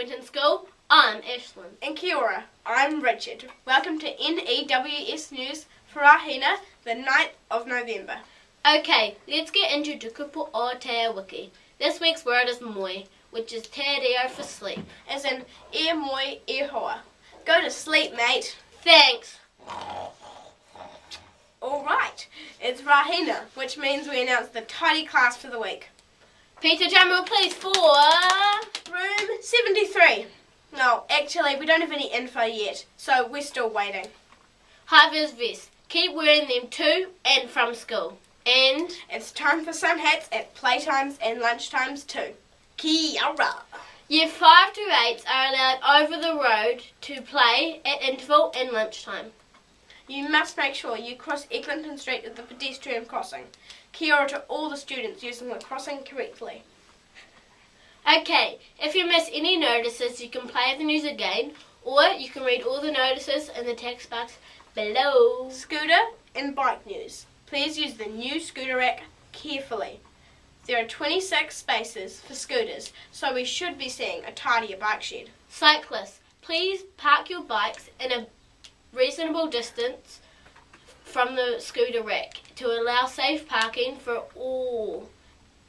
Winton School. I'm Ashlynn. And kia ora, I'm Richard. Welcome to N.E.W.S news for Rahina, the 9th of November. Okay, let's get into Te Kupu o te Wiki. This week's word is moi, which is te reo for sleep. As in, e moi e hoa. Go to sleep, mate. Thanks. Alright, it's Rahina, which means we announce the tidy class for the week. Peter Jammer, please, for... Room 73. No, actually, we don't have any info yet, so we're still waiting. High-vis vests. Keep wearing them to and from school. And... It's time for sunhats at playtimes and lunchtimes too. Kia ora. Year 5 to 8 are allowed over the road to play at interval and lunchtime. You must make sure you cross Eglinton Street at the pedestrian crossing. Kia ora to all the students using the crossing correctly. Okay, if you miss any notices, you can play the news again, or you can read all the notices in the text box below. Scooter and bike news. Please use the new scooter rack carefully. There are 26 spaces for scooters, so we should be seeing a tidier bike shed. Cyclists, please park your bikes in a reasonable distance from the scooter rack to allow safe parking for all.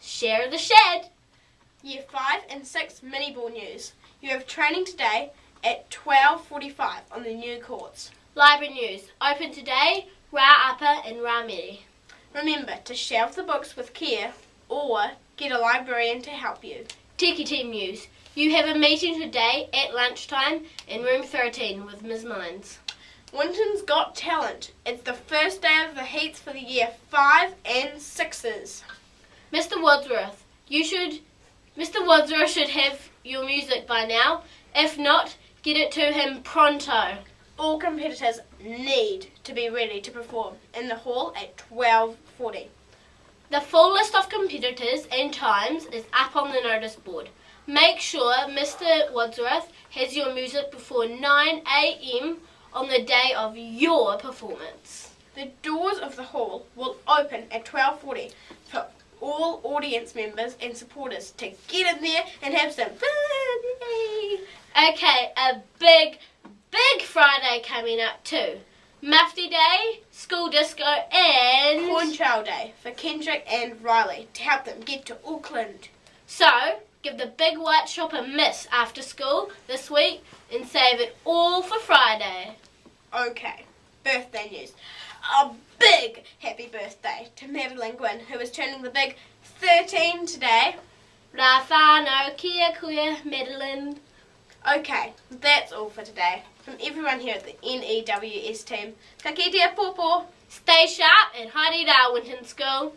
Share the shed. Year 5 and 6 mini ball news. You have training today at 12:45 on the new courts. Library news. Open today, Rā Upper and Rā Mere. Remember to shelve the books with care or get a librarian to help you. Tiki Team news. You have a meeting today at lunchtime in room 13 with Ms. Mines. Winton's Got Talent. It's the first day of the heats for the year 5 and 6s. Mr. Wadsworth should have your music by now. If not, get it to him pronto. All competitors need to be ready to perform in the hall at 12:40. The full list of competitors and times is up on the notice board. Make sure Mr. Wadsworth has your music before 9 a.m. on the day of your performance. The doors of the hall will open at 12:40 for all audience members and supporters to get in there and have some fun. Okay, a big Friday coming up too. Mufti Day, school disco and... Corn Chow Day for Kendrick and Riley to help them get to Auckland. So, give the big white shop a miss after school this week and save it all for Friday. Okay, birthday news. A big happy birthday to Madeline Gwynn, who is turning the big 13 today. Rā whānau kia kuia, Madeline. Okay, that's all for today. From everyone here at the N.E.W.S team, ka kitea pōpō. Stay sharp and haere rā, Winton School.